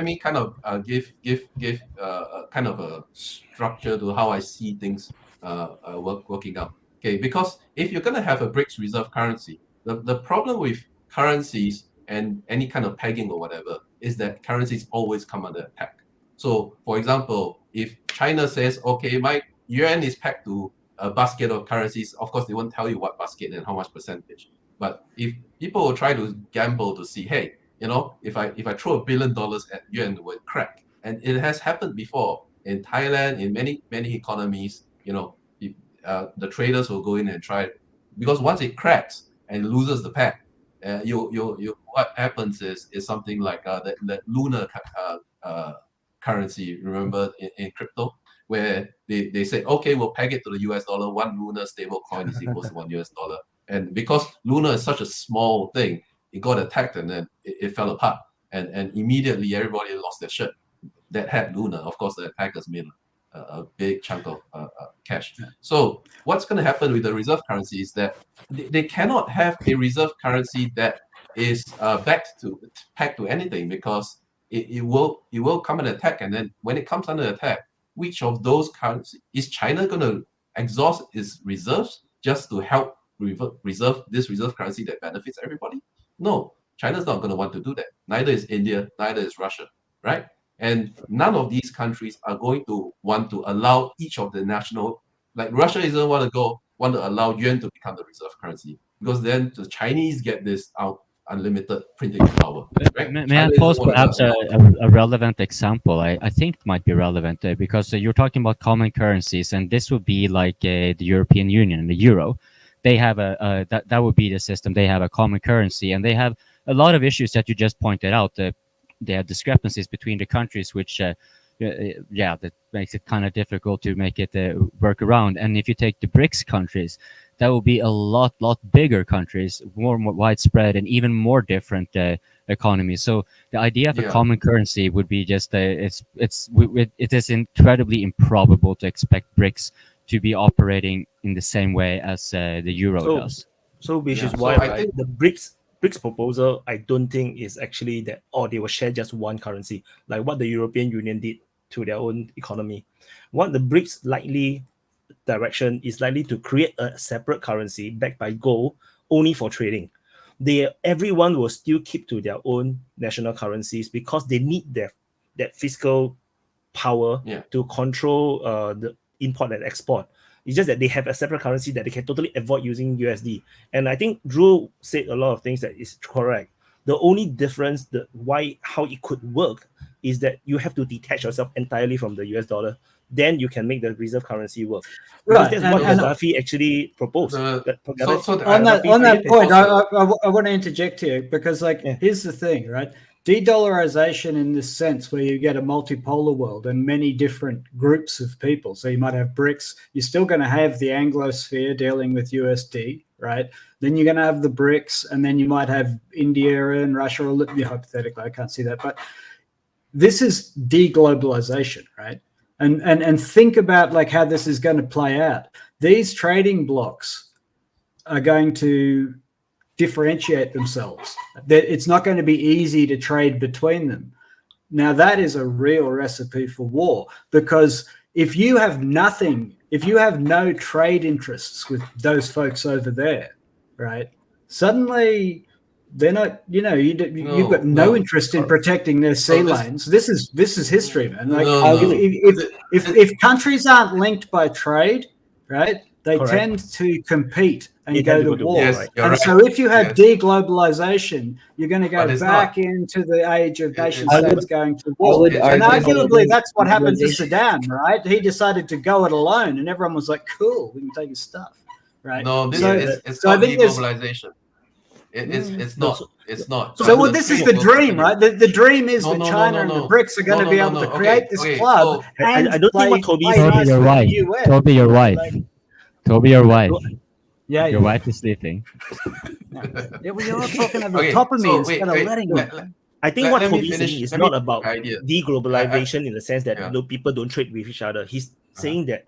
me kind of give kind of a structure to how I see things working out. Okay, because if you're gonna have a BRICS reserve currency, the problem with currencies and any kind of pegging or whatever is that currencies always come under attack. So, for example, if China says, okay, my yuan is pegged to a basket of currencies, of course they won't tell you what basket and how much percentage. But if people will try to gamble to see, hey, if I throw $1 billion at yuan, it will crack. And it has happened before in Thailand, in many economies. The traders will go in and try, because once it cracks and loses the peg, what happens is something like the lunar currency. Remember in crypto, where they said, okay, we'll peg it to the US dollar. One lunar stable coin is equals to $1 US. And because lunar is such a small thing, it got attacked and then it fell apart. And immediately everybody lost their shit that had lunar. Of course, the attackers made a big chunk of cash. So what's going to happen with the reserve currency is that they cannot have a reserve currency that is pegged to anything, because it will come and attack. And then when it comes under attack, which of those currencies is China going to exhaust its reserves just to help reserve this reserve currency that benefits everybody? No, China's not going to want to do that. Neither is India, neither is Russia, right? And none of these countries are going to want to allow each of the national, like Russia doesn't want to allow yuan to become the reserve currency, because then the Chinese get this unlimited printing power. Right? May I pose perhaps a relevant example? I think it might be relevant because you're talking about common currencies, and this would be like the European Union, the euro. They have that would be the system. They have a common currency, and they have a lot of issues that you just pointed out. They have discrepancies between the countries, which that makes it kind of difficult to make it work around. And if you take the BRICS countries, that will be a lot bigger countries, more widespread, and even more different economies. So the idea of a common currency would be just it is incredibly improbable to expect BRICS to be operating in the same way as the euro does. So which is why I think the BRICS proposal, I don't think is actually that, they will share just one currency, like what the European Union did to their own economy. What the BRICS likely direction is likely to create a separate currency backed by gold only for trading. Everyone will still keep to their own national currencies because they need that fiscal power to control the import and export. It's just that they have a separate currency that they can totally avoid using USD. And I think Drew said a lot of things that is correct. The only difference, how it could work, is that you have to detach yourself entirely from the US dollar. Then you can make the reserve currency work. Right. That's what Gaddafi actually proposed. On that point, I want to interject here because, here's the thing, right? De-dollarization in this sense, where you get a multipolar world and many different groups of people. So you might have BRICS. You're still going to have the Anglosphere dealing with USD, right? Then you're going to have the BRICS, and then you might have India and Russia, or hypothetically, I can't see that. But this is deglobalization, right? And think about how this is going to play out. These trading blocks are going to differentiate themselves. That it's not going to be easy to trade between them. Now that is a real recipe for war, because if you have no trade interests with those folks over there, right? Suddenly they're not, you've got no interest in protecting their sea lanes. This is history, man. If countries aren't linked by trade, right, they tend to compete and go to war. Yes, so if you have deglobalization, you're going to go back into the age of nation states going to war. And arguably that's what happened to Saddam, right? He decided to go it alone, and everyone was like, cool, we can take his stuff, right? No, it's not deglobalization. It's not. It's not. So this is the dream, right? The dream is that China and the BRICS are going to be able to create this club. I don't think what Toby you're right. Toby, you're right. Toby, your wife. Yeah, your wife is sleeping. We are talking over top of me instead of letting me. I think what Toby is saying is not about deglobalization in the sense that people don't trade with each other. He's saying that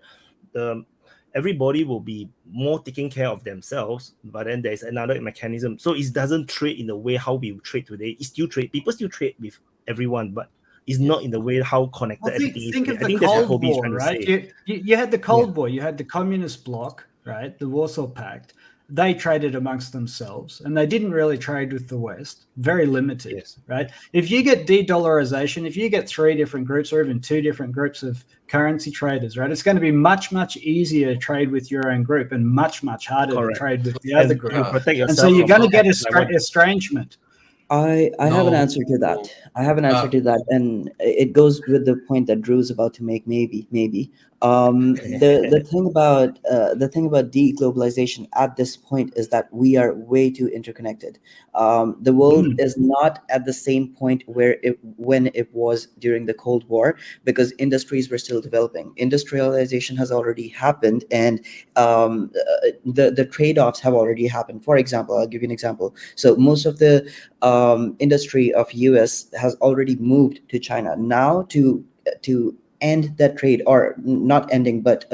everybody will be more taking care of themselves, but then there's another mechanism. So it doesn't trade in the way how we trade today. It still trade. People still trade with everyone, but it's not in the way how connected Well, everything is. think of I the think that's what Cold Toby is War, trying to right? say. You had the Cold War, you had the Communist bloc, right? The Warsaw Pact. They traded amongst themselves, and they didn't really trade with the West. Very limited, Yes. right? If you get de-dollarization, if you get 3 different groups or even 2 different groups of currency traders, right, it's going to be much, much easier to trade with your own group and much, much harder Correct. to trade with the other group. You protect yourself And so you're from going to get like estrangement. I have an answer to that. I have an answer to that, and it goes with the point that Drew's about to make. Maybe. The thing about deglobalization at this point is that we are way too interconnected. The world is not at the same point when it was during the Cold War, because industries were still developing. Industrialization has already happened, and the trade-offs have already happened. For example, I'll give you an example. So most of the industry of US has already moved to China. Now to end that trade, or not ending, but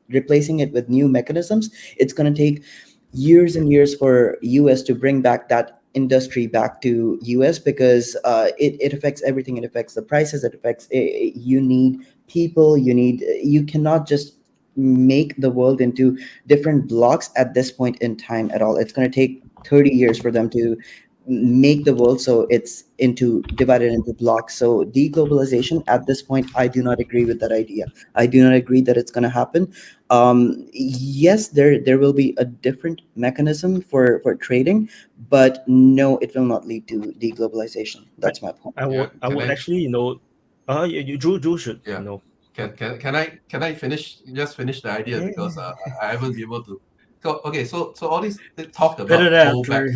replacing it with new mechanisms, it's going to take years and years for US to bring back that industry back to US, because it affects everything. It affects the prices. It affects, you need people. You cannot just make the world into different blocks at this point in time at all. It's going to take 30 years for them to make the world so it's divided into blocks. So deglobalization at this point, I do not agree with that idea. I do not agree that it's going to happen. Yes, there will be a different mechanism for trading, but no, it will not lead to deglobalization. That's my point. I would actually, Drew should know. Can I finish the idea, because I haven't been able to. Okay, so all this talk about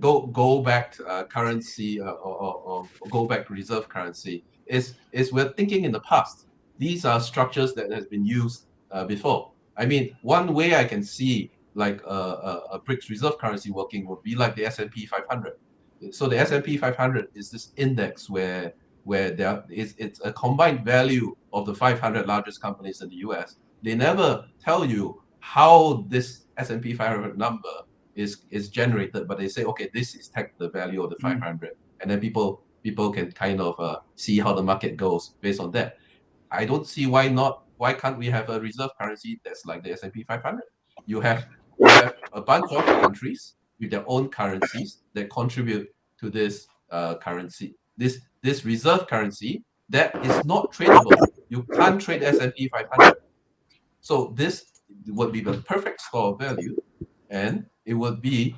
go back currency, or go back reserve currency is we're thinking in the past. These are structures that has been used before. I mean, one way I can see like a BRICS reserve currency working would be like the S&P 500. So the S&P 500 is this index where it's a combined value of the 500 largest companies in the US. They never tell you how this S&P 500 number is generated, but they say, okay, this is the value of the 500, and then people can kind of see how the market goes based on that. I don't see why can't we have a reserve currency that's like the S&P 500? You have a bunch of countries with their own currencies that contribute to this currency, this reserve currency that is not tradable. You can't trade S&P 500. So this would be the perfect store of value, and it would be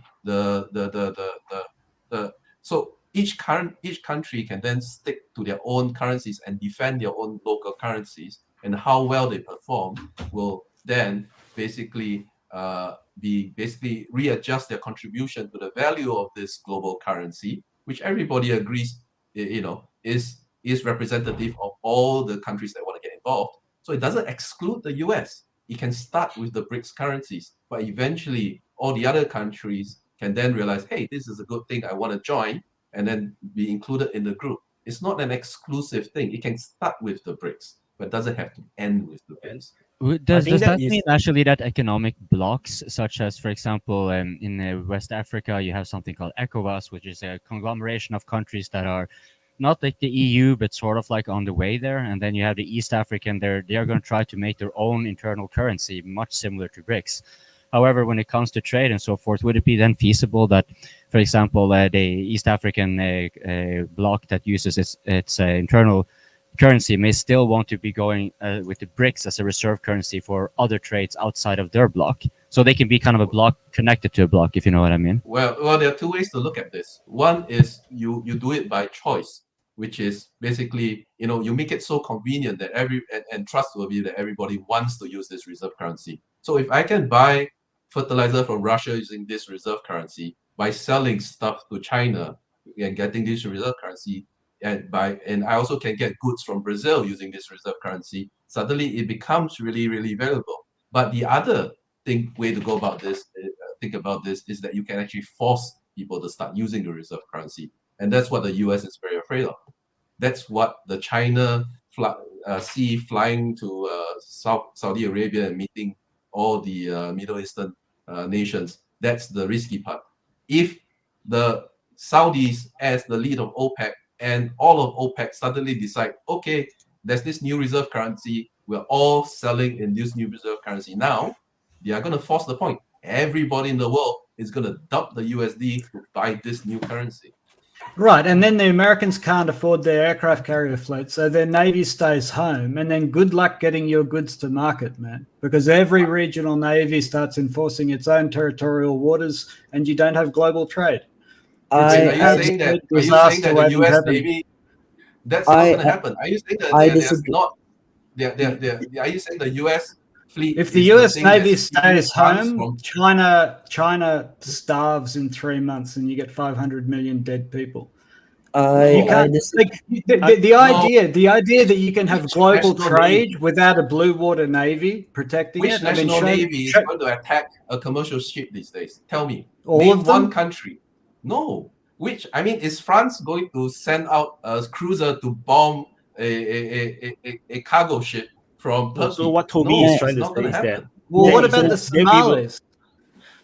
so each country can then stick to their own currencies and defend their own local currencies, and how well they perform will then basically readjust their contribution to the value of this global currency, which everybody agrees is representative of all the countries that want to get involved. So it doesn't exclude the US. It can start with the BRICS currencies, but eventually all the other countries can then realize, hey, this is a good thing, I want to join, and then be included in the group. It's not an exclusive thing. It can start with the BRICS, but doesn't have to end with the BRICS. Does that mean actually that economic blocks, such as, for example, in West Africa, you have something called ECOWAS, which is a conglomeration of countries that are not like the EU, but sort of like on the way there. And then you have the East African, they're going to try to make their own internal currency, much similar to BRICS. However, when it comes to trade and so forth, would it be then feasible that, for example, the East African bloc that uses its internal currency may still want to be going with the BRICS as a reserve currency for other trades outside of their bloc? So they can be kind of a bloc connected to a bloc, if you know what I mean. Well, there are two ways to look at this. One is you do it by choice, which is basically, you make it so convenient that and trustworthy that everybody wants to use this reserve currency. So if I can buy fertilizer from Russia using this reserve currency, by selling stuff to China and getting this reserve currency, and I also can get goods from Brazil using this reserve currency, suddenly it becomes really, really valuable. But the other way to go about this, think about this, is that you can actually force people to start using the reserve currency. And that's what the US is very afraid of. That's what the China see flying to Saudi Arabia and meeting all the Middle Eastern nations. That's the risky part. If the Saudis, as the lead of OPEC, and all of OPEC suddenly decide, okay, there's this new reserve currency, we're all selling in this new reserve currency. Now, they are going to force the point. Everybody in the world is going to dump the USD to buy this new currency. Right, and then the Americans can't afford their aircraft carrier fleet, so their navy stays home, and then good luck getting your goods to market, man, because every regional navy starts enforcing its own territorial waters, and you don't have global trade. Are you saying that the US Navy, that's not going to happen? Are you saying that there's not, are you saying the US fleet? If the US Navy stays home, China starves in 3 months, and you get 500 million dead people. The idea that you can have global trade without a blue water navy protecting it. Which national navy is going to attack a commercial ship these days? Tell me. All Name of them? one country. No. Which, I mean, is France going to send out a cruiser to bomb a cargo ship from Turkey? So what Toby is trying to say is that. Well, what about the Somalis?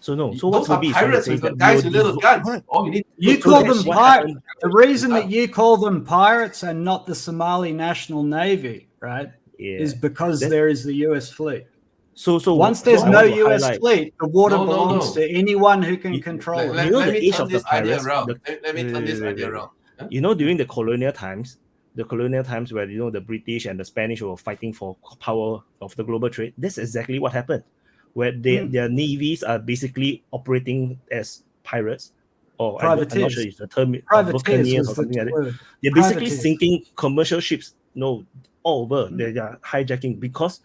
So what Toby is pirates with the guys with little guns. All you need. You call them pirates. The reason that you call them pirates and not the Somali National Navy, right, is because there is the US fleet. So once there's no US fleet, the water belongs to anyone who can control it. Let me turn this idea around. You know, during the colonial times where, you know, the British and the Spanish were fighting for power of the global trade, that's exactly what happened, where their navies are basically operating as pirates, or I'm not sure it's the term, buccaneers or something like that. They're basically sinking commercial ships, all over. They are hijacking, because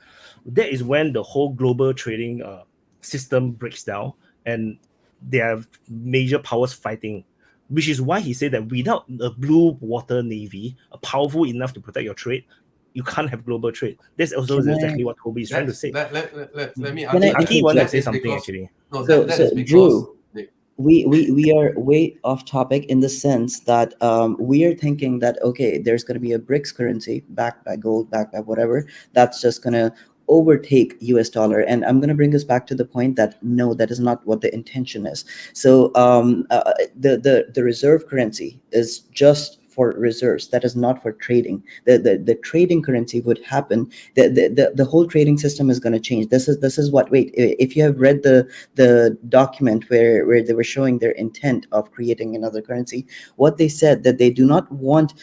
that is when the whole global trading system breaks down, and there are major powers fighting, which is why he said that without a blue water navy, powerful enough to protect your trade, you can't have global trade. That's also exactly what Toby is trying to say. Let me Aki want to say something actually. No, that is because Drew, we are way off topic in the sense that we are thinking that, okay, there's going to be a BRICS currency backed by gold, backed by whatever, that's just going to overtake US dollar. And I'm going to bring us back to the point that no, that is not what the intention is. So the reserve currency is just for reserves. That is not for trading. The trading currency would happen. The whole trading system is going to change. This is what. Wait, if you have read the document where they were showing their intent of creating another currency, what they said that they do not want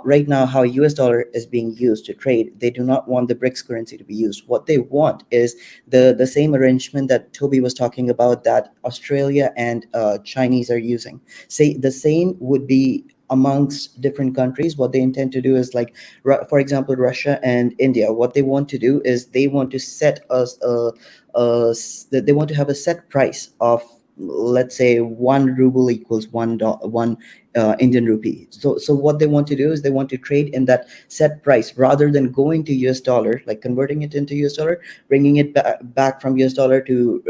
right now how US dollar is being used to trade. They do not want the BRICS currency to be used. What they want is the same arrangement that Toby was talking about that Australia and Chinese are using. Say the same would be amongst different countries. What they intend to do is, like, for example, Russia and India, what they want to do is they want to set us they want to have a set price of, let's say, 1 ruble equals one Indian rupee. So what they want to do is they want to trade in that set price rather than going to US dollar, like converting it into US dollar, bringing it back from US dollar to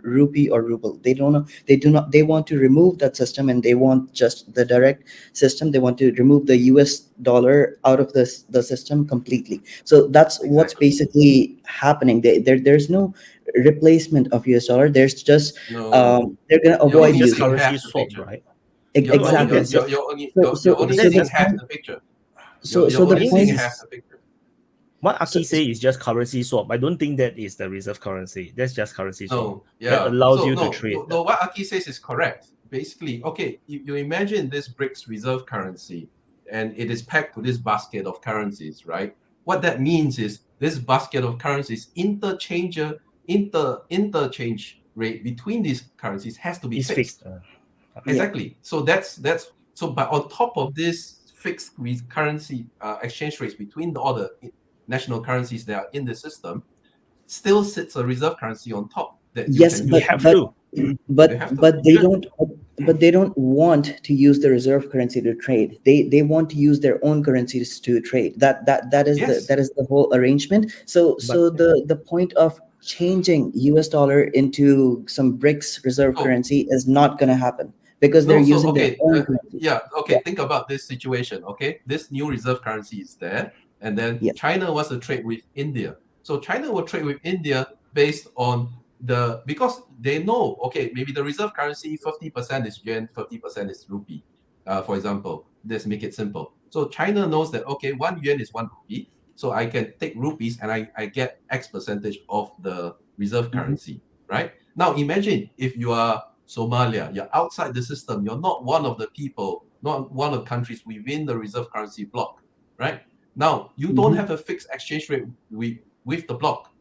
rupee or ruble. They want to remove that system, and they want just the direct system. They want to remove the US dollar out of the system completely. So that's what's basically happening. There's no replacement of US dollar. There's just they're going to avoid using currency swap, right? Exactly. You're only seeing half the picture. So the point is, what Aki say is just currency swap. I don't think that is the reserve currency. That's just currency swap. That allows you to trade. No, what Aki says is correct. Basically, okay, you imagine this BRICS reserve currency, and it is packed to this basket of currencies, right? What that means is this basket of currencies interchange rate between these currencies has to be fixed. Exactly. So but on top of this fixed currency exchange rates between all the national currencies that are in the system, still sits a reserve currency on top. But they don't want to use the reserve currency to trade. They want to use their own currencies to trade. That is the whole arrangement. So the point of changing US dollar into some BRICS reserve currency is not going to happen, because they're using their own currency. Think about this situation. Okay, this new reserve currency is there, and then China wants to trade with India. So China will trade with India based on because they know, okay, maybe the reserve currency 50% is yen, 50% is rupee, for example. let's make it simple. So China knows that, okay, 1 yuan is 1 rupee. So I can take rupees and I get X percentage of the reserve currency, right? Now imagine if you are Somalia, you're outside the system, you're not one of the people, not one of the countries within the reserve currency block, right? Now, you don't have a fixed exchange rate with the block.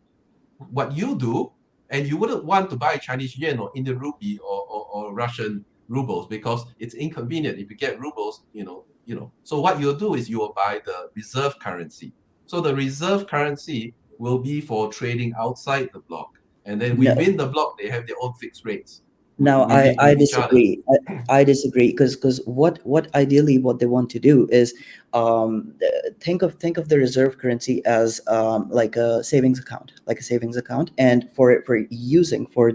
What you do, and you wouldn't want to buy Chinese yuan or Indian rupee or Russian rubles because it's inconvenient. If you get rubles, so what you'll do is you will buy the reserve currency. So the reserve currency will be for trading outside the block. And then within the block, they have their own fixed rates. Now, I disagree. I disagree because what ideally what they want to do is think of the reserve currency as like a savings account, and for using for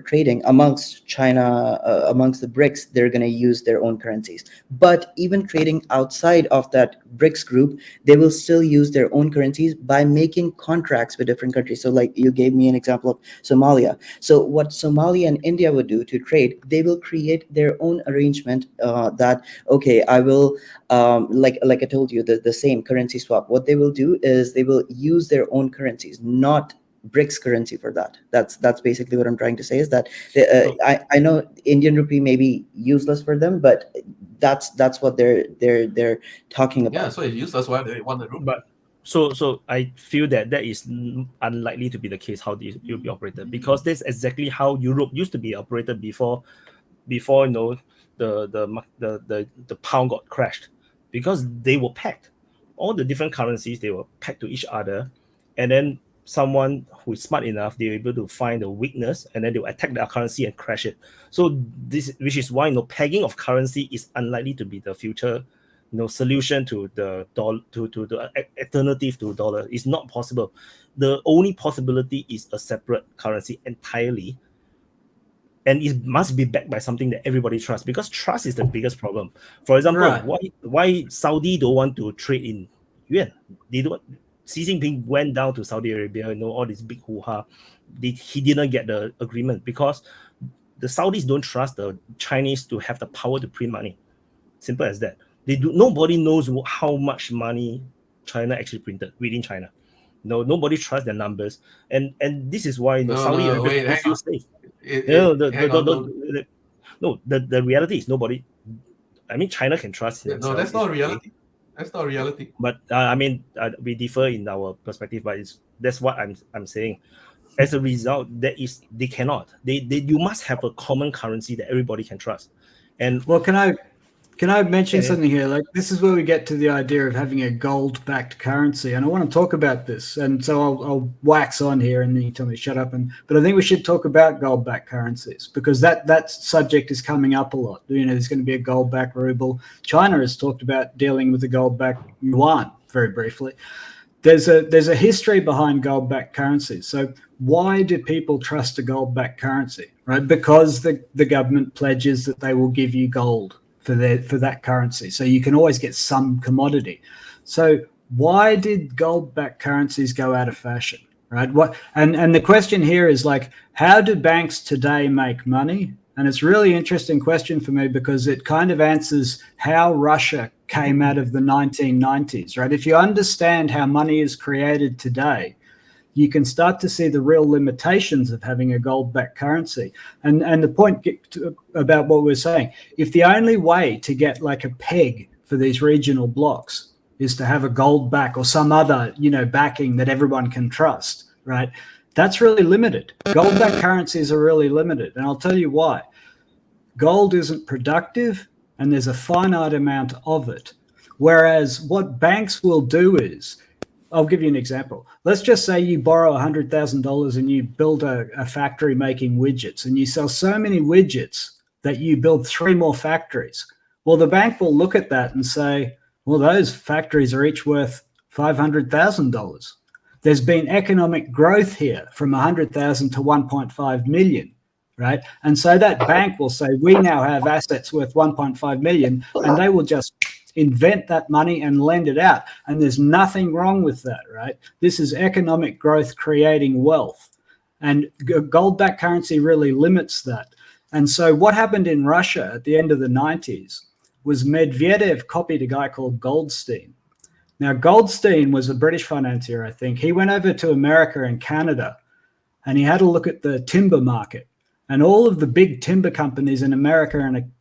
trading amongst China, amongst the BRICS, they're going to use their own currencies. But even trading outside of that BRICS group, they will still use their own currencies by making contracts with different countries. So like you gave me an example of Somalia. So what Somalia and India would do to trade, they will create their own arrangement that, okay, I will, like I told you, the same currency swap. What they will do is they will use their own currencies, not BRICS currency for that. That's basically what I'm trying to say, is that I know Indian rupee may be useless for them, but that's what they're talking about. Yeah, so it's useless. Why they want the rupee? But so I feel that is unlikely to be the case how it will be operated, because that's exactly how Europe used to be operated before the pound got crashed, because they were pegged. All the different currencies, they were pegged to each other, and then someone who is smart enough, they're able to find the weakness, and then they'll attack their currency and crash it. So this, which is why pegging of currency is unlikely to be the future solution to the alternative to dollar. Is not possible. The only possibility is a separate currency entirely, and it must be backed by something that everybody trusts, because trust is the biggest problem. For example, why Saudi don't want to trade in yuan? They don't. Xi Jinping went down to Saudi Arabia, all this big hoo-ha. He didn't get the agreement because the Saudis don't trust the Chinese to have the power to print money. Simple as that. Nobody knows how much money China actually printed within China. Nobody trusts their numbers, and this is why Saudi Arabia don't feel safe. The reality is nobody. I mean, China can trust themselves. No, that's not reality. That's not reality. But we differ in our perspective. But that's what I'm saying. As a result, they cannot. You must have a common currency that everybody can trust. And well, can I mention something here? Like, this is where we get to the idea of having a gold-backed currency, and I want to talk about this. And so I'll wax on here, and then you tell me to shut up. But I think we should talk about gold-backed currencies, because that subject is coming up a lot. There's going to be a gold-backed ruble. China has talked about dealing with the gold-backed yuan very briefly. There's a history behind gold-backed currencies. So why do people trust a gold-backed currency? Right? Because the government pledges that they will give you gold for that currency, so you can always get some commodity. So why did gold-backed currencies go out of fashion, right? And the question here is, like, how do banks today make money? And it's a really interesting question for me, because it kind of answers how Russia came out of the 1990s, right? If you understand how money is created today, you can start to see the real limitations of having a gold-backed currency. And the point about what we're saying, if the only way to get like a peg for these regional blocks is to have a gold back or some other, backing that everyone can trust, right? That's really limited. Gold-backed currencies are really limited. And I'll tell you why. Gold isn't productive, and there's a finite amount of it. Whereas what banks will do is, I'll give you an example. Let's just say you borrow $100,000 and you build a factory making widgets, and you sell so many widgets that you build 3 more factories. Well, the bank will look at that and say, well, those factories are each worth $500,000. There's been economic growth here from 100,000 to 1.5 million, right? And so that bank will say, we now have assets worth 1.5 million, and they will just invent that money and lend it out. And there's nothing wrong with that, right? This is economic growth creating wealth. And gold-backed currency really limits that. And so what happened in Russia at the end of the 90s was Medvedev copied a guy called Goldstein. Now, Goldstein was a British financier, I think. He went over to America and Canada, and he had a look at the timber market. And all of the big timber companies in America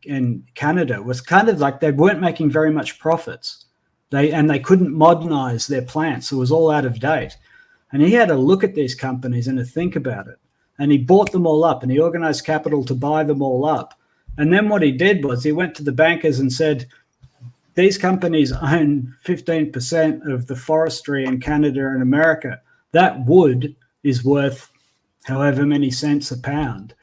and Canada was kind of like they weren't making very much profits. They couldn't modernize their plants. It was all out of date. And he had a look at these companies and a think about it. And he bought them all up, and he organized capital to buy them all up. And then what he did was he went to the bankers and said, these companies own 15% of the forestry in Canada and America. That wood is worth however many cents a pound.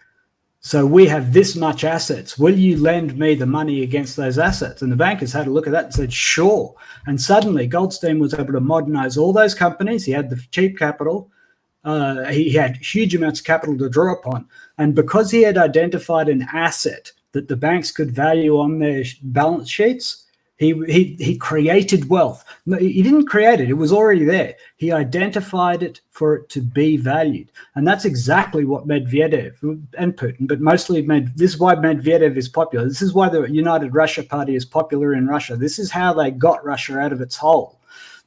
So we have this much assets. Will you lend me the money against those assets? And the bankers had a look at that and said, sure. And suddenly Goldstein was able to modernize all those companies. He had the cheap capital. He had huge amounts of capital to draw upon. And because he had identified an asset that the banks could value on their balance sheets, he created wealth. No, he didn't create it. It was already there. He identified it for it to be valued. And that's exactly what Medvedev and Putin, but mostly this is why Medvedev is popular. This is why the United Russia Party is popular in Russia. This is how they got Russia out of its hole.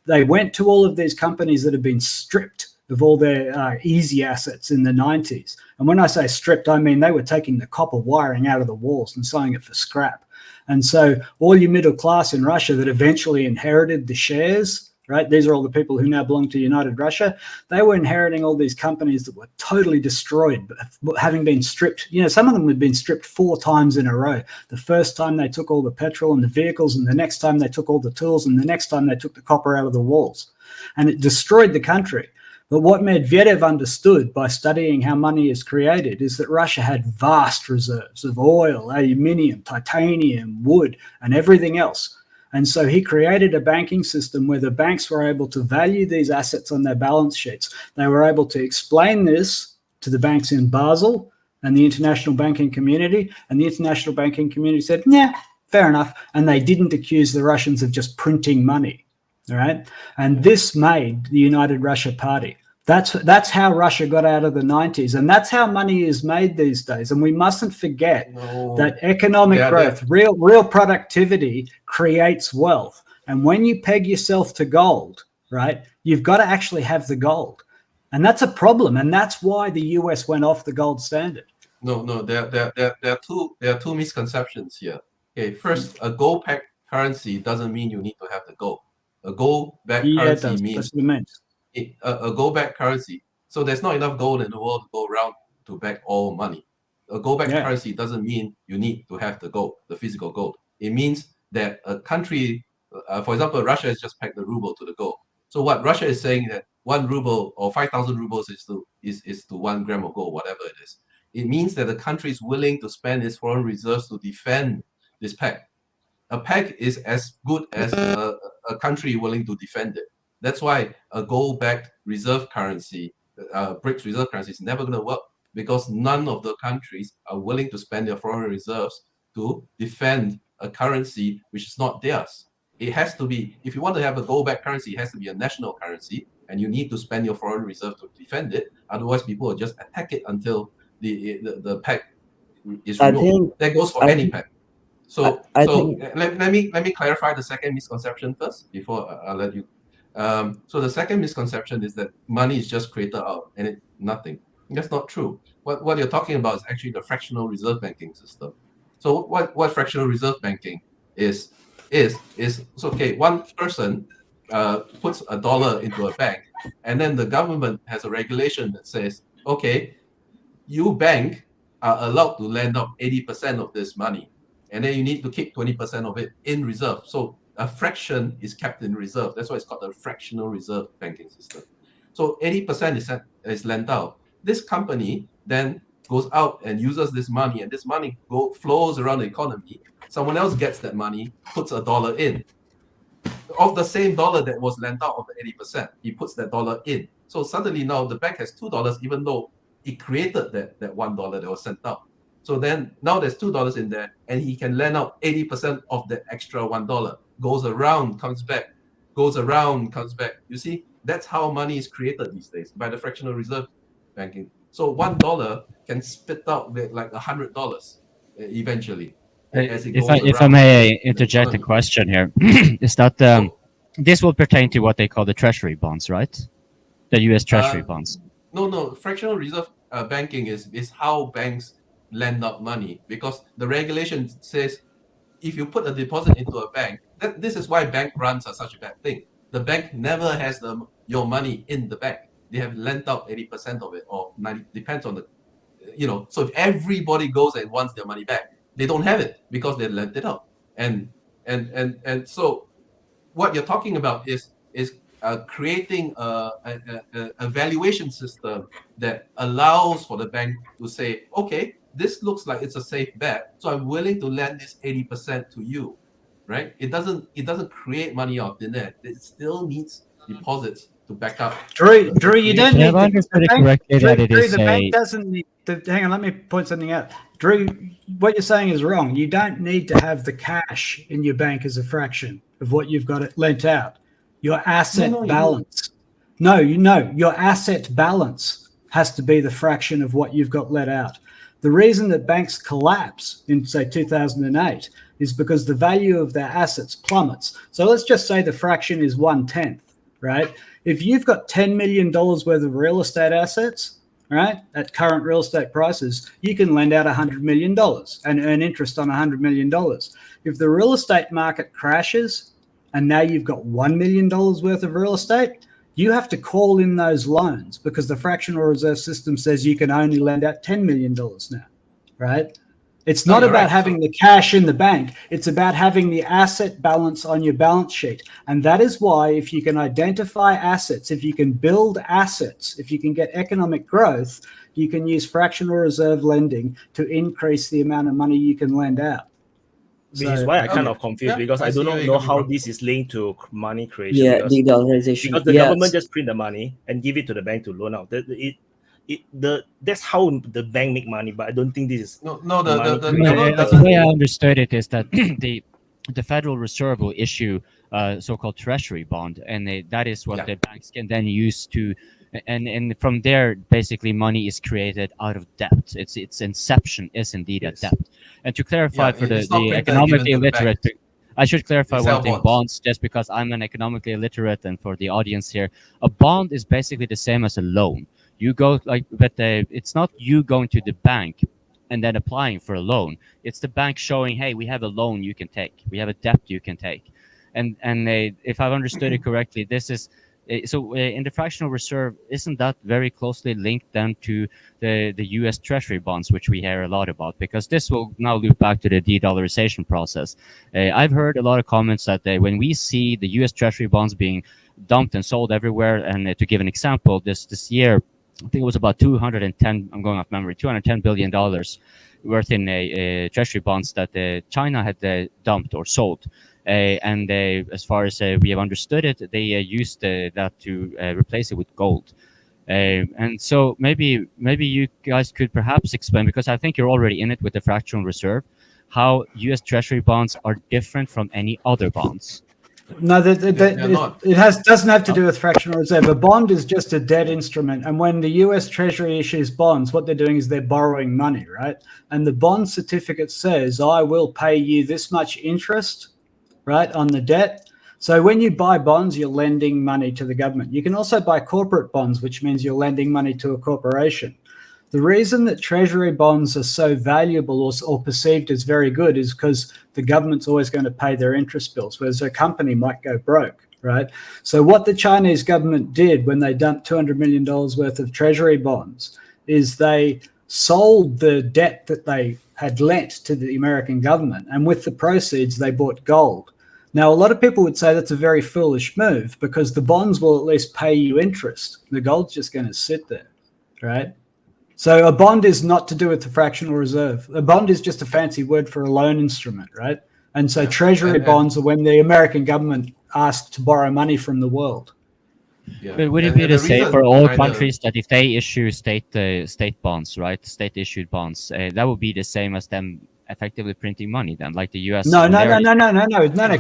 They went to all of these companies that have been stripped of all their easy assets in the 90s. And when I say stripped, I mean they were taking the copper wiring out of the walls and selling it for scrap. And so all your middle class in Russia that eventually inherited the shares, right? These are all the people who now belong to United Russia. They were inheriting all these companies that were totally destroyed, having been stripped. You know, some of them had been stripped 4 times in a row. The first time they took all the petrol and the vehicles, and the next time they took all the tools, and the next time they took the copper out of the walls. And it destroyed the country. But what Medvedev understood by studying how money is created is that Russia had vast reserves of oil, aluminium, titanium, wood, and everything else. And so he created a banking system where the banks were able to value these assets on their balance sheets. They were able to explain this to the banks in Basel and the international banking community. And the international banking community said, yeah, fair enough. And they didn't accuse the Russians of just printing money. All right. And this made the United Russia Party. That's how Russia got out of the 90s. And that's how money is made these days. And we mustn't forget that economic growth, real productivity creates wealth. And when you peg yourself to gold, right, you've got to actually have the gold. And that's a problem. And that's why the US went off the gold standard. No, there are two misconceptions here. Okay, first, a gold-backed currency doesn't mean you need to have the gold. A gold-backed currency means a gold-backed currency. So there's not enough gold in the world to go around to back all money. A gold-backed currency doesn't mean you need to have the gold, the physical gold. It means that a country, for example, Russia has just pegged the ruble to the gold. So what Russia is saying that 1 ruble or 5,000 rubles is to 1 gram of gold, whatever it is. It means that the country is willing to spend its foreign reserves to defend this peg. A peg is as good as a country willing to defend it. That's why a gold-backed reserve currency, BRICS reserve currency, is never going to work, because none of the countries are willing to spend their foreign reserves to defend a currency which is not theirs. It has to be, if you want to have a gold-backed currency, it has to be a national currency, and you need to spend your foreign reserve to defend it. Otherwise, people will just attack it until the peg is removed. That goes for any peg. So let me clarify the second misconception first before I'll let you. So the second misconception is that money is just created out and it's nothing. That's not true. What you're talking about is actually the fractional reserve banking system. So what fractional reserve banking is okay, one person puts $1 into a bank, and then the government has a regulation that says, okay, you bank are allowed to lend out 80% of this money, and then you need to keep 20% of it in reserve. So a fraction is kept in reserve. That's why it's called a fractional reserve banking system. So 80% is lent out. This company then goes out and uses this money, and this money flows around the economy. Someone else gets that money, puts $1 in. Of the same dollar that was lent out of the 80%, he puts that $1 in. So suddenly now the bank has $2, even though it created that $1 that was sent out. So then now there's $2 in there, and he can lend out 80% of the extra $1. Goes around, comes back, goes around, comes back. You see, that's how money is created these days, by the fractional reserve banking So $1 can spit out like $100 eventually. If I may interject a question here, is that this will pertain to what they call the treasury bonds, right? The U.S. treasury bonds. No. Fractional reserve banking is how banks lend out money, because the regulation says if you put a deposit into a bank, this is why bank runs are such a bad thing. The bank never has your money in the bank. They have lent out 80% of it, or 90, depends on the, so if everybody goes and wants their money back, they don't have it because they lent it out. And so what you're talking about is creating a valuation system that allows for the bank to say, okay, this looks like it's a safe bet, so I'm willing to lend this 80% to you, right? It doesn't create money out thin air. It still needs deposits to back up. Drew, you don't need the bank doesn't need. Hang on, let me point something out. Drew, what you're saying is wrong. You don't need to have the cash in your bank as a fraction of what you've got it lent out. Your asset balance. Your asset balance has to be the fraction of what you've got let out. The reason that banks collapse in, say, 2008 is because the value of their assets plummets. So let's just say the fraction is 1/10, right? If you've got $10 million worth of real estate assets, right, at current real estate prices, you can lend out $100 million and earn interest on $100 million. If the real estate market crashes and now you've got $1 million worth of real estate, you have to call in those loans because the fractional reserve system says you can only lend out $10 million now, right? It's not about having the cash in the bank. It's about having the asset balance on your balance sheet. And that is why if you can identify assets, if you can build assets, if you can get economic growth, you can use fractional reserve lending to increase the amount of money you can lend out. Which is why I kind of confused because I do not know how this is linked to money creation. Yeah, de-dollarisation. Because the government just print the money and give it to the bank to loan out. That's how the bank make money, but I don't think this is the way I understood it is that the Federal Reserve will issue so-called treasury bond, and that is what the banks can then use to, and from there basically money is created out of debt. Its inception is indeed a debt. And to clarify for the economically illiterate, I should clarify one thing: bonds, just because I'm an economically illiterate, and for the audience here, a bond is basically the same as a loan. You go but it's not you going to the bank and then applying for a loan. It's the bank showing, hey, we have a loan you can take. We have a debt you can take. And if I've understood it correctly, this is so in the fractional reserve, isn't that very closely linked then to the U.S. Treasury bonds, which we hear a lot about? Because this will now loop back to the de-dollarisation process. I've heard a lot of comments that when we see the U.S. Treasury bonds being dumped and sold everywhere, and to give an example, this year, I think it was about 210, I'm going off memory, $210 billion worth in treasury bonds that China had dumped or sold. And as far as we have understood it, they used that to replace it with gold. And so maybe you guys could perhaps explain, because I think you're already in it with the fractional reserve, how U.S. Treasury bonds are different from any other bonds. No, it doesn't have to do with fractional reserve. A bond is just a debt instrument, and when the U.S. Treasury issues bonds, what they're doing is they're borrowing money, right? And the bond certificate says, I will pay you this much interest, right, on the debt. So when you buy bonds, you're lending money to the government. You can also buy corporate bonds, which means you're lending money to a corporation. The reason that treasury bonds are so valuable or perceived as very good is because the government's always going to pay their interest bills, whereas a company might go broke, right? So what the Chinese government did when they dumped $200 million worth of treasury bonds is they sold the debt that they had lent to the American government, and with the proceeds, they bought gold. Now, a lot of people would say that's a very foolish move because the bonds will at least pay you interest. The gold's just going to sit there, right? So a bond is not to do with the fractional reserve. A bond is just a fancy word for a loan instrument, right? And so treasury bonds are when the American government asks to borrow money from the world. Yeah. But would it be the same for all countries that if they issue state bonds, right, state-issued bonds, that would be the same as them effectively printing money then, like the U.S.? No,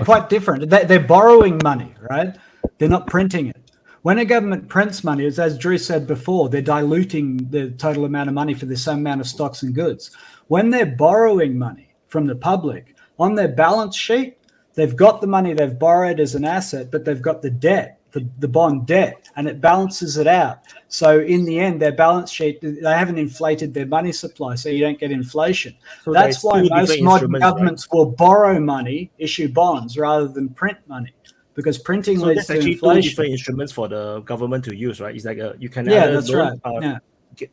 quite different. They're borrowing money, right? They're not printing it. When a government prints money, as Drew said before, they're diluting the total amount of money for the same amount of stocks and goods. When they're borrowing money from the public, on their balance sheet, they've got the money they've borrowed as an asset, but they've got the debt, the bond debt, and it balances it out. So in the end, their balance sheet, they haven't inflated their money supply, so you don't get inflation. So that's why most modern governments will borrow money, issue bonds, rather than print money. Because printing leads to inflation. Two different instruments for the government to use, right? It's like you can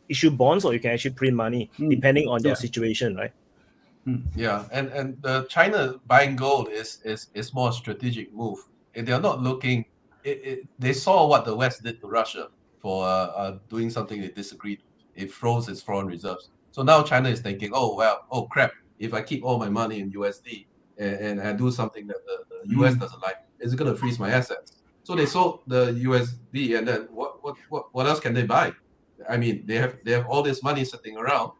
issue bonds, or you can actually print money, depending on your situation, right? Yeah, and the China buying gold is more a strategic move. They are not looking. They saw what the West did to Russia for doing something they disagreed. It froze its foreign reserves. So now China is thinking, oh crap! If I keep all my money in USD and I do something that the US doesn't like, it's going to freeze my assets. So they sold the USD, and then what else can they buy? I mean, they have all this money sitting around.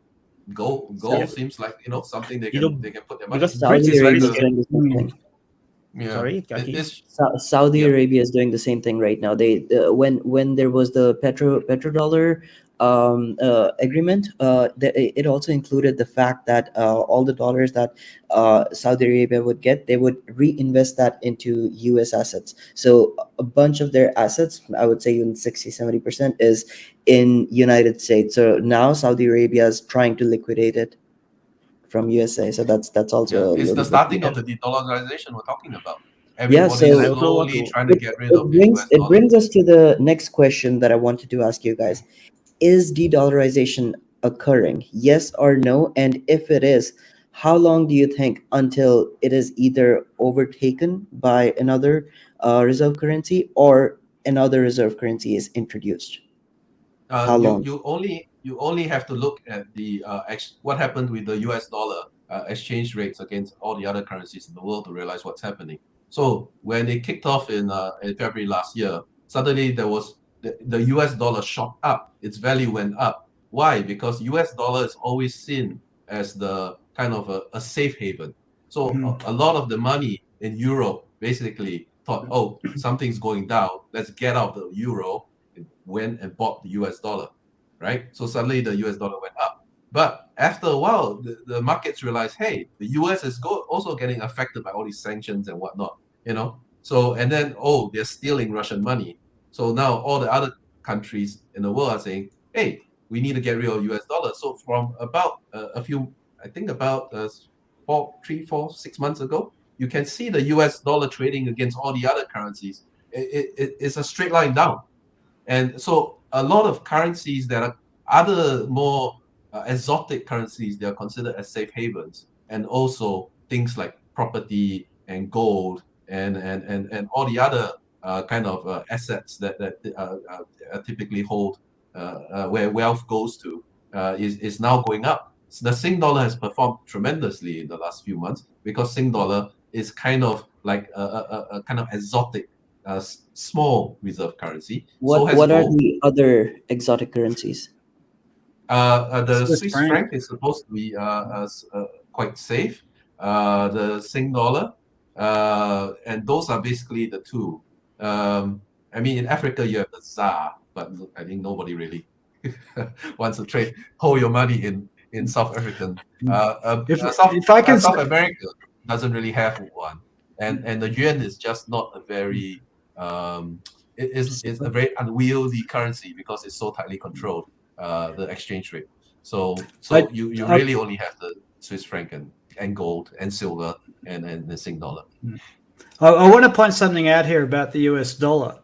Gold seems like something they can put their money. Because Saudi Arabia is doing the same thing. Yeah. Sorry, Saudi Arabia is doing the same thing right now. They when there was the petrodollar agreement, it also included the fact that all the dollars that Saudi Arabia would get, they would reinvest that into US assets. So a bunch of their assets, I would say even 60-70%, is in United States. So now Saudi Arabia is trying to liquidate it from USA. So that's also it's the starting of the de-dollarization we're talking about. Everybody's slowly trying to get rid of the US dollar. It brings us to the next question that I wanted to ask you guys. Is de-dollarization occurring? Yes or no? And if it is, how long do you think until it is either overtaken by another reserve currency or another reserve currency is introduced? How long? You only have to look at the what happened with the US dollar exchange rates against all the other currencies in the world to realize what's happening. So when it kicked off in February last year, suddenly there was the US dollar shot up. Its value went up. Why? Because US dollar is always seen as the kind of a safe haven. So a lot of the money in Europe basically thought, something's going down. Let's get out the euro. And went and bought the US dollar, right? So suddenly the US dollar went up. But after a while, the markets realized, hey, the US is also getting affected by all these sanctions and whatnot, So, and then, they're stealing Russian money. So now all the other countries in the world are saying, hey, we need to get rid of US dollar. So from about about 6 months ago, you can see the US dollar trading against all the other currencies. It's a straight line down. And so a lot of currencies that are other more exotic currencies, they are considered as safe havens. And also things like property and gold and all the other kind of assets that typically hold where wealth goes to is now going up. So the Sing dollar has performed tremendously in the last few months because Sing dollar is kind of like a kind of exotic small reserve currency. What are the other exotic currencies? The Swiss franc is supposed to be quite safe. The Sing dollar, and those are basically the two. I mean, in Africa you have the ZAR, but I think nobody really wants to hold your money in South African. South America doesn't really have one, and the yuan is just not a very it's a very unwieldy currency because it's so tightly controlled, the exchange rate. So you really only have the Swiss franc and gold and silver and the Sing dollar. I want to point something out here about the US dollar.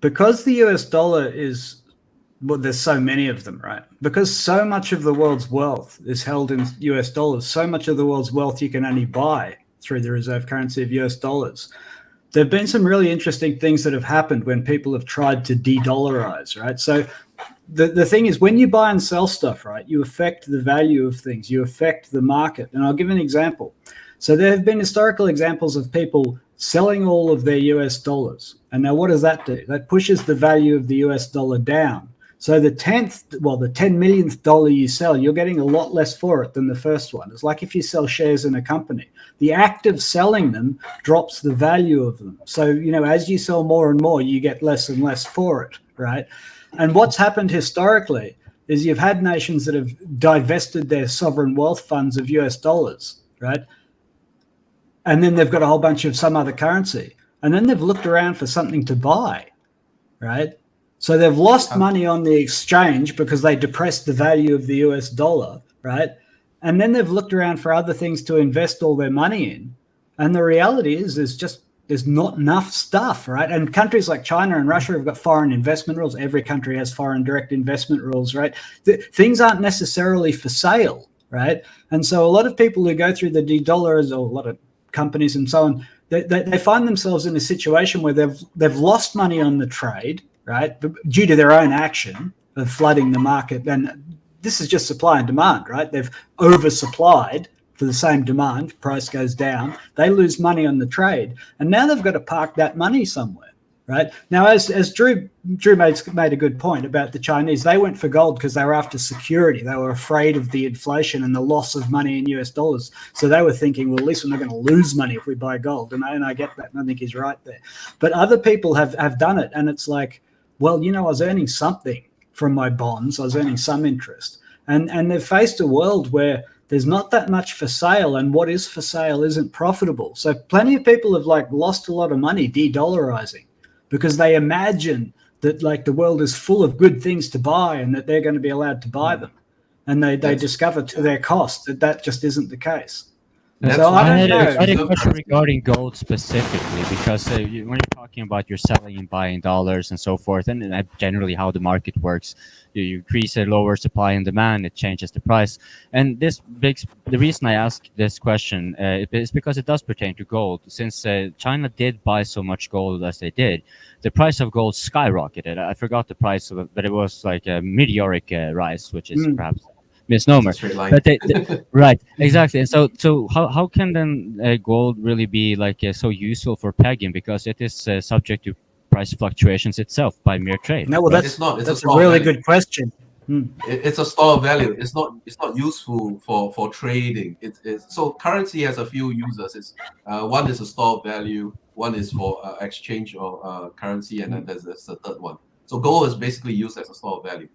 Because the US dollar is, there's so many of them, right? Because so much of the world's wealth is held in US dollars, so much of the world's wealth you can only buy through the reserve currency of US dollars. There have been some really interesting things that have happened when people have tried to de-dollarize, right? So the thing is, when you buy and sell stuff, right, you affect the value of things, you affect the market. And I'll give an example. So there have been historical examples of people selling all of their US dollars. And now what does that do? That pushes the value of the US dollar down. So the 10 millionth dollar you sell, you're getting a lot less for it than the first one. It's like if you sell shares in a company, the act of selling them drops the value of them. So, as you sell more and more, you get less and less for it, right? And what's happened historically is you've had nations that have divested their sovereign wealth funds of US dollars, right? And then they've got a whole bunch of some other currency. And then they've looked around for something to buy, right? So they've lost money on the exchange because they depressed the value of the US dollar, right? And then they've looked around for other things to invest all their money in. And the reality is there's not enough stuff, right? And countries like China and Russia have got foreign investment rules. Every country has foreign direct investment rules, right? Things aren't necessarily for sale, right? And so a lot of people who go through the de-dollarisation, or a lot of companies and so on, they find themselves in a situation where they've lost money on the trade, right, due to their own action of flooding the market. And this is just supply and demand, right? They've oversupplied for the same demand, price goes down, they lose money on the trade, and now they've got to park that money somewhere, right? Now, as Drew made a good point about the Chinese, they went for gold because they were after security. They were afraid of the inflation and the loss of money in US dollars. So they were thinking, well, at least we're not going to lose money if we buy gold. And I get that, and I think he's right there. But other people have done it, and it's like, well, I was earning something from my bonds. I was earning some interest. And they've faced a world where there's not that much for sale, and what is for sale isn't profitable. So plenty of people have lost a lot of money de-dollarizing because they imagine that the world is full of good things to buy and that they're going to be allowed to buy them. And they discover to their cost that just isn't the case. So I had a question regarding gold specifically, because when you're talking about you're selling and buying dollars and so forth, and generally how the market works, you increase a lower supply and demand, it changes the price. And the reason I ask this question is because it does pertain to gold. Since China did buy so much gold as they did, the price of gold skyrocketed. I forgot the price of it, but it was like a meteoric rise, which is perhaps misnomer. But right, exactly. And so how can then gold really be so useful for pegging, because it is subject to price fluctuations itself by mere trade? No, well, that's a really good question. It's a store of value. It's not useful for trading. So currency has a few users. One is a store of value, one is for exchange of currency, and then there's a third one. So gold is basically used as a store of value.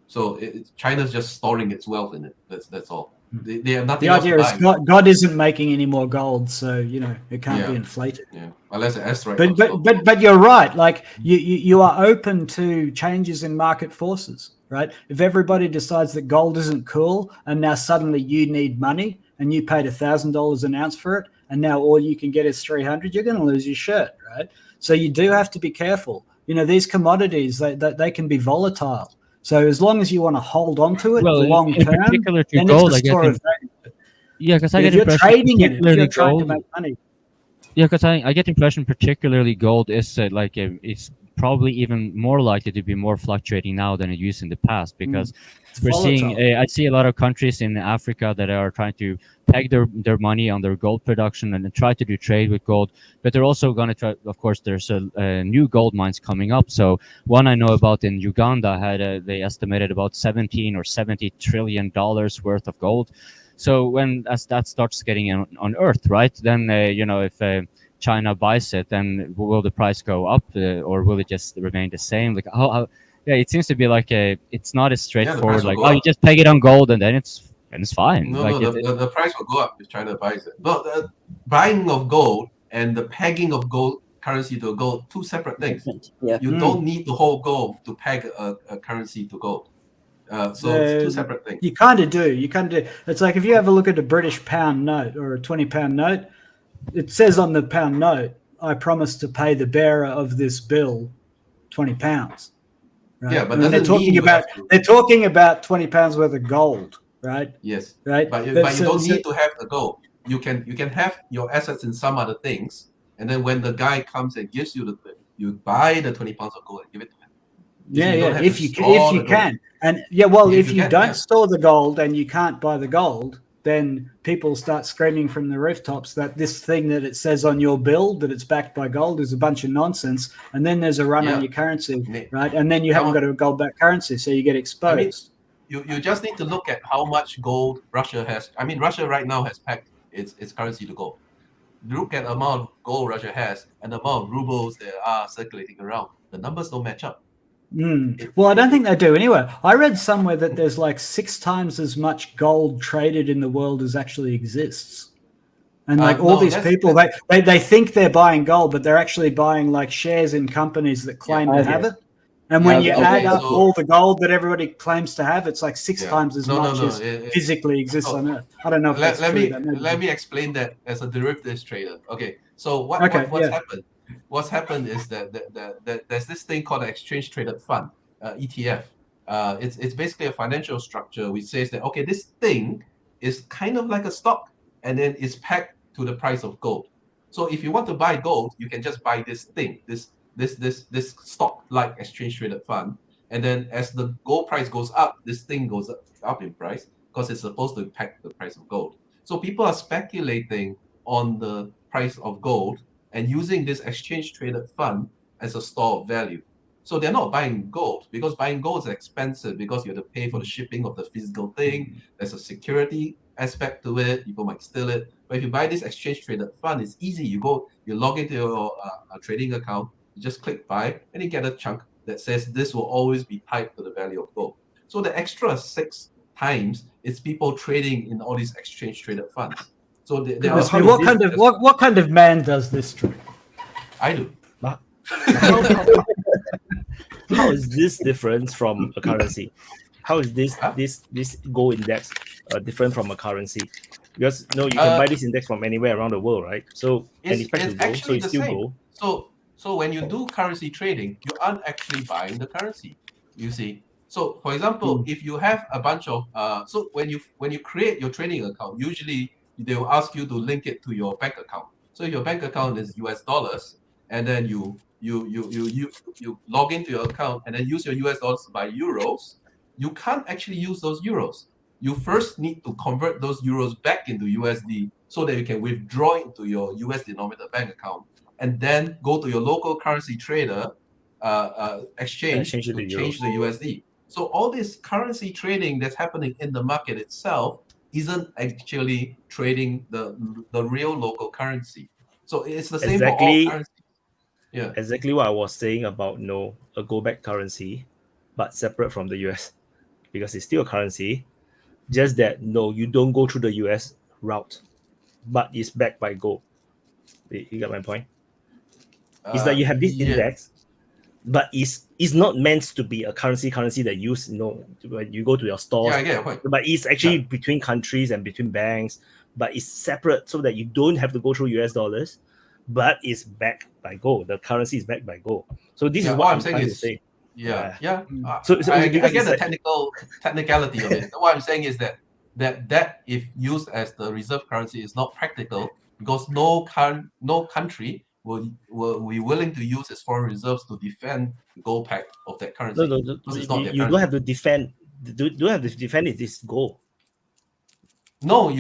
So China's just storing its wealth in it. That's all. They have nothing. The idea is God isn't making any more gold, so it can't be inflated. Yeah, unless an asteroid. But you're right. You are open to changes in market forces, right? If everybody decides that gold isn't cool, and now suddenly you need money, and you paid $1,000 an ounce for it, and now all you can get is 300, you're going to lose your shirt, right? So you do have to be careful. These commodities they can be volatile. So as long as you want to hold on to it long term, particular to gold, I get because I get the impression trading it, if you're trying to make money. Yeah, because I get the impression particularly gold is it's probably even more likely to be more fluctuating now than it used in the past, because we're seeing I see a lot of countries in Africa that are trying to peg their money on their gold production and try to do trade with gold, but they're also going to try. Of course, there's a new gold mines coming up. So one I know about in Uganda they estimated about 17 or 70 trillion dollars worth of gold. So as that starts getting on Earth, right, then if China buys it, then will the price go up or will it just remain the same? How it seems to be it's not as straightforward. You just peg it on gold and then it's fine. The price will go up if China buys it. But the buying of gold and the pegging of gold currency to gold, two separate things. Yeah. You don't need to hold gold to peg a currency to gold. It's two separate things. You kind of do. It's like if you have a look at a British pound note or a 20-pound note, it says on the pound note, I promise to pay the bearer of this bill 20 pounds. Right? Yeah, but they're talking about 20 pounds worth of gold, right? Yes. Right. But you don't need to have the gold. You can have your assets in some other things, and then when the guy comes and gives you you buy the 20 pounds of gold and give it to him. If you can. And if you don't store the gold and you can't buy the gold, then people start screaming from the rooftops that this thing that it says on your bill that it's backed by gold is a bunch of nonsense, and then there's a run on your currency, right? And then you haven't got a gold-backed currency, so you get exposed. You just need to look at how much gold Russia has. I mean, Russia right now has pegged its currency to gold. Look at the amount of gold Russia has and the amount of rubles that are circulating around. The numbers don't match up. Well, I don't think they do anyway. I read somewhere that there's like 6 times as much gold traded in the world as actually exists. And like these people, they think they're buying gold, but they're actually buying like shares in companies that claim to have it. And when you add up all the gold that everybody claims to have, it's like 6 times as much as physically exists on Earth. I don't know if that's true. Let me explain that as a derivatives trader. Okay, so what's happened? What's happened is that there's this thing called an exchange traded fund, ETF. It's basically a financial structure which says that, okay, this thing is kind of like a stock, and then it's pegged to the price of gold. So if you want to buy gold, you can just buy this thing, this stock-like exchange traded fund, and then as the gold price goes up, this thing goes up in price because it's supposed to peg the price of gold. So people are speculating on the price of gold and using this exchange traded fund as a store of value. So they're not buying gold because buying gold is expensive because you have to pay for the shipping of the physical thing. There's a security aspect to it. People might steal it. But if you buy this exchange traded fund, it's easy. You log into your trading account, you just click buy, and you get a chunk that says this will always be tied to the value of gold. So the extra 6 times is people trading in all these exchange traded funds. So what kind of man does this trick? I do. How is this different from a currency? How is this gold index different from a currency? Because you can buy this index from anywhere around the world, right? So it's gold, so it's still gold. So when you do currency trading, you aren't actually buying the currency. You see. So for example, if you have a bunch of so when you create your trading account, usually they will ask you to link it to your bank account. So if your bank account is US dollars, and then you log into your account and then use your US dollars to buy euros, you can't actually use those euros. You first need to convert those euros back into USD so that you can withdraw into your US denominated bank account, and then go to your local currency trader exchange to change the USD. So all this currency trading that's happening in the market itself isn't actually trading the real local currency. So it's the same for all currencies. Yeah, exactly what I was saying about a go-back currency, but separate from the US, because it's still a currency. Just that you don't go through the US route, but it's backed by gold. You got my point? It's like you have this index, but it's not meant to be a currency that use when you go to your stores. Yeah, I get your point. But it's actually between countries and between banks, but it's separate so that you don't have to go through US dollars, but it's backed by gold. The currency is backed by gold. So this is what I'm trying to say. Yeah. So I get the technicality of it. What I'm saying is that if used as the reserve currency is not practical because no country will be willing to use its foreign reserves to defend the gold peg of that currency. You don't have to defend. You don't have to defend it. It's gold. No,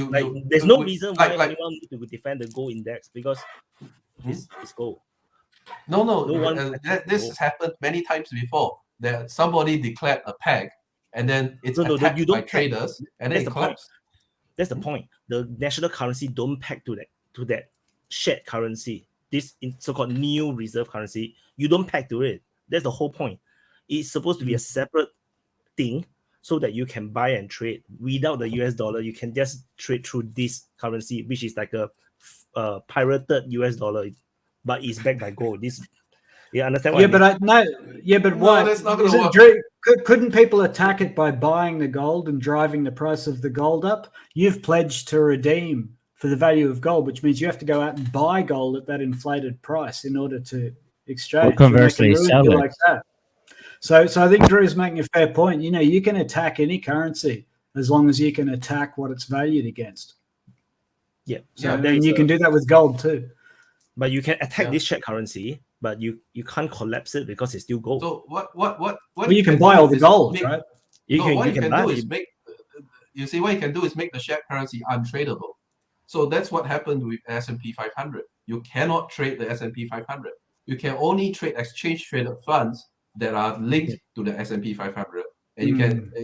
there's no reason why anyone need to defend the gold index because it's gold. This has happened many times before. That somebody declared a peg, and then it's attacked by traders, and then it collapsed. That's the point. The national currency don't peg to that shared currency. This so-called new reserve currency, you don't peg to it. That's the whole point. It's supposed to be a separate thing so that you can buy and trade without the US dollar. You can just trade through this currency, which is like a pirated US dollar, but it's backed by gold. You understand what I mean? What? That's not going to work. Couldn't people attack it by buying the gold and driving the price of the gold up? You've pledged to redeem for the value of gold, which means you have to go out and buy gold at that inflated price in order to exchange. Or conversely, sell it. Like that. So I think Drew's making a fair point. You can attack any currency as long as you can attack what it's valued against. Yeah. So then you can do that with gold too. But you can attack this shared currency, but you can't collapse it because it's still gold. So what you can buy all the gold, right? You can you see what you can do is make the shared currency untradeable. So that's what happened with S&P 500. You cannot trade the S&P 500. You can only trade exchange traded funds that are linked to the S&P 500, and you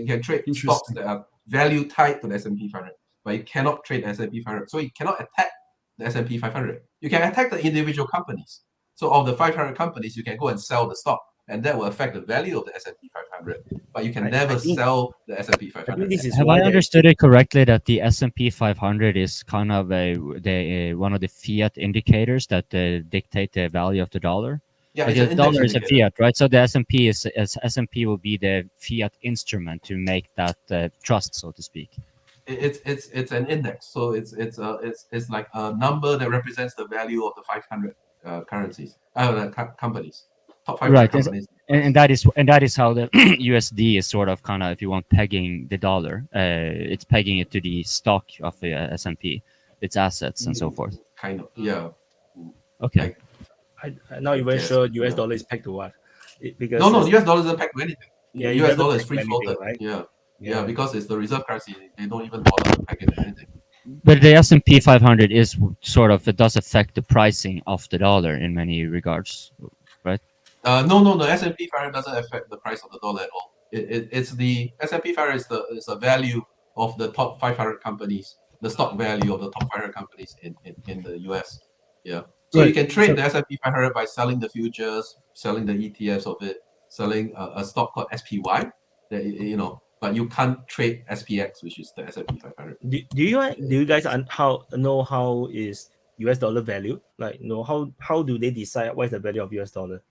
can trade stocks that are value tied to the S&P 500, but you cannot trade the S&P 500. So you cannot attack the S&P 500. You can attack the individual companies. So of the 500 companies, you can go and sell the stock, and that will affect the value of the S&P 500. But you can never sell the S&P 500. Have I understood it correctly that the S&P 500 is kind of one of the fiat indicators that dictate the value of the dollar? Yeah, like the dollar is a fiat, right? So the S&P will be the fiat instrument to make that trust, so to speak. It's an index, so it's like a number that represents the value of the 500 currencies, companies, top 500 companies. And that is how the USD is sort of kind of, if you want, pegging the dollar. It's pegging it to the stock of the S&P, its assets and so forth. Kind of, yeah. Okay. I'm not even sure US dollar is pegged to what. Because no, US dollar isn't pegged to anything. Yeah, US dollar is free floated, right? Yeah, because it's the reserve currency. They don't even bother to peg it to anything. But the S&P 500 is sort of, it does affect the pricing of the dollar in many regards, right? No, the S&P 500 doesn't affect the price of the dollar at all. It's the S&P 500 is the value of the top 500 companies, the stock value of the top 500 companies in the US. Yeah. So you can trade the S&P 500 by selling the futures, selling the ETFs of it, selling a stock called SPY. That, but you can't trade SPX, which is the S&P 500. Do you guys know how is US dollar value? Like, how do they decide what is the value of US dollar?